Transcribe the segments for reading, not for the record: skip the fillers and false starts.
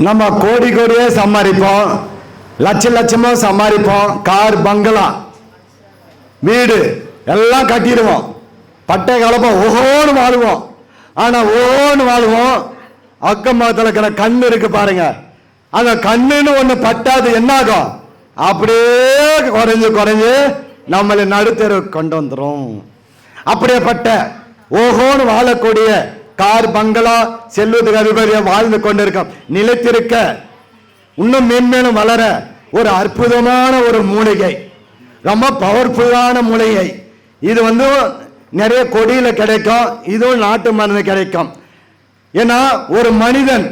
நம்ம கோடி கோடியே சம்பாதிப்போம், லட்ச லட்சமா சம்பாதிப்போம், கார் பங்களா வீடு எல்லாம் கட்டிடுவோம், பட்டை கலப்போம், ஓஹோன்னு வாழுவோம். ஆனா ஓஹோன்னு வாழுவோம், அக்கம் பக்கத்தில் இருக்கிற கண்ணு இருக்கு பாருங்க, அந்த கண்ணுன்னு ஒண்ணு பட்டாது என்னாகும், அப்படியே குறைஞ்சு குறைஞ்சு நம்மளை நடுத்தரு கொண்டு வந்துடும். அப்படியேப்பட்ட ஓஹோன்னு வாழக்கூடிய கார் பங்களா செல்வத்துக்கு அதிபதியா வாழ்ந்து கொண்டிருக்கோம். நிலைத்திருக்க இன்னும் மேன்மேலும் வளர ஒரு அற்புதமான ஒரு மூலிகை, ரொம்ப பவர்ஃபுல்லான மூலிகை. இது நிறைய கொடியில கிடைக்கும், இதுவும் நாட்டு மருந்து கிடைக்கும். ஏன்னா ஒரு மனிதன்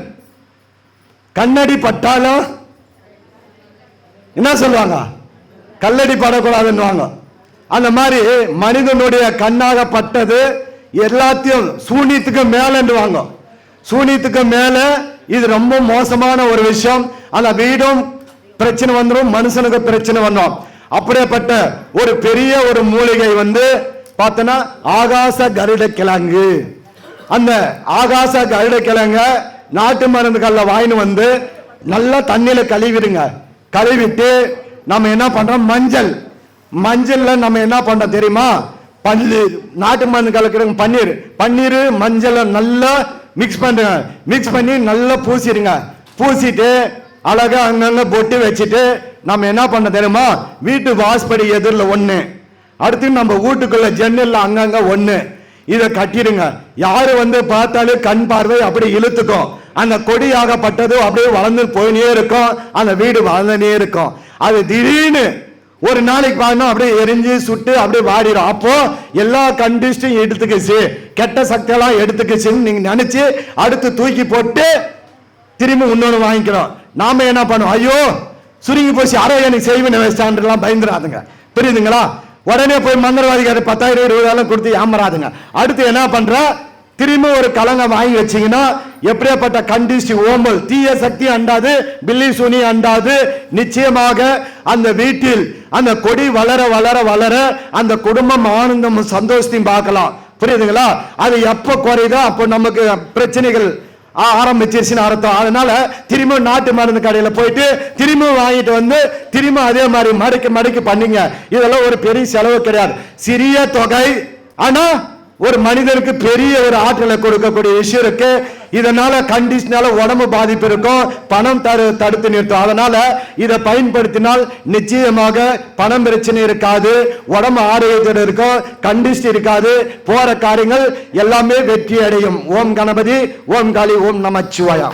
கண்ணடி பட்டாலும் என்ன சொல்லுவாங்க, கல்லடி படக்கூடாதுன்னு. அந்த மாதிரி மனிதனுடைய கண்ணாகப்பட்டது எல்லாத்தையும் சூனியத்துக்கு மேலன்றுவாங்க. சூனியத்துக்கு மேல இது ரொம்ப மோசமான ஒரு விஷயம். அந்த வீடும் பிரச்சனை வந்துடும், மனுஷனுக்கு பிரச்சனை வந்துடும். அப்படியேப்பட்ட ஒரு பெரிய ஒரு மூலிகை பார்த்தனா ஆகாச கருட கிழங்கு. அந்த ஆகாச கருட கிழங்க நாட்டு மருந்து கல்ல வாங்கின்னு நல்லா தண்ணியில கழுவிடுங்க. கழுவிட்டு நம்ம என்ன பண்றோம், மஞ்சள்ல நம்ம என்ன பண்றோம் தெரியுமா, பன்னீர், நாட்டு மருந்து கலக்கிற பன்னீர், மஞ்சள் நல்லா மிக்ஸ் பண்ணுங்க. மிக்ஸ் பண்ணி நல்லா பூசிடுங்க. பூசிட்டு அழகா அங்கங்க பொட்டு வச்சுட்டு நம்ம என்ன பண்ண தெரியுமா, வீட்டு வாஸ்படி எதிரில் ஒண்ணு, அடுத்து நம்ம வீட்டுக்குள்ள ஜன்னல்ல அங்கங்க ஒண்ணு, இதை கட்டிடுங்க. யாரு பார்த்தாலும் கண் பார்வை அப்படி இழுத்துக்கும். அந்த கொடியாகப்பட்டது அப்படியே வளர்ந்து போயினே இருக்கும், அந்த வீடு வளர்ந்துனே இருக்கும். அது திடீர்னு ஒரு நாளைக்கு பார்த்தோம் அப்படியே எரிஞ்சு சுட்டு அப்படியே வாடிடும். அப்போ எல்லா கண்டிஷனும் எடுத்துக்கிச்சு, கெட்ட சக்தியெல்லாம் எடுத்துக்கிச்சுன்னு நீங்க நினைச்சு அடுத்து தூக்கி போட்டு திரும்பி இன்னொன்னு வாங்கிக்கிறோம். நாம என்ன பண்ணுவோம், ஐயோ சுருங்கி போச்சு, யாரோ எனக்கு செய்வினை வச்சான்லாம் பயந்துடாதுங்க, புரியுதுங்களா? உடனே போய் மந்திரவாதிக்கார 10,000 20,000 கொடுத்து ஏமாறாதுங்க. அடுத்து என்ன பண்ற, திரும்ப ஒரு கலங்க வாங்கி வச்சீங்கன்னா எப்படியாப்பட்ட கண்டிஸ்ட் ஓம்பல் தீய சக்தி அண்டாது, பில்லி சுனி அண்டாது. நிச்சயமாக அந்த வீட்டில் அந்த கொடி வளர வளர வளர அந்த குடும்பம் ஆனந்தமும் சந்தோஷத்தையும் பார்க்கலாம், புரியுதுங்களா? அது எப்ப குறையுதோ அப்போ நமக்கு பிரச்சனைகள் ஆரம்பிச்சிருச்சுன்னு அர்த்தம். அதனால திரும்ப நாட்டு மருந்து கடையில போயிட்டு திரும்ப வாங்கிட்டு திரும்ப அதே மாதிரி மடக்கி பண்ணீங்க. இதெல்லாம் ஒரு பெரிய செலவு கிடையாது, சிறிய தொகை. ஆனா ஒரு மனிதனுக்கு பெரிய ஒரு ஆற்றலை கொடுக்கக்கூடிய விஷயம் இருக்கு. இதனால கண்டிஷனால உடம்பு பாதிப்பு இருக்கும், பணம் தடுத்து நிறுத்தும். அதனால இதை பயன்படுத்தினால் நிச்சயமாக பணம் பிரச்சனை இருக்காது, உடம்பு ஆரோக்கியத்தோடு இருக்கும், கண்டிஷன் இருக்காது, போற காரியங்கள் எல்லாமே வெற்றி அடையும். ஓம் கணபதி, ஓம் காளி, ஓம் நமச்சிவாயா.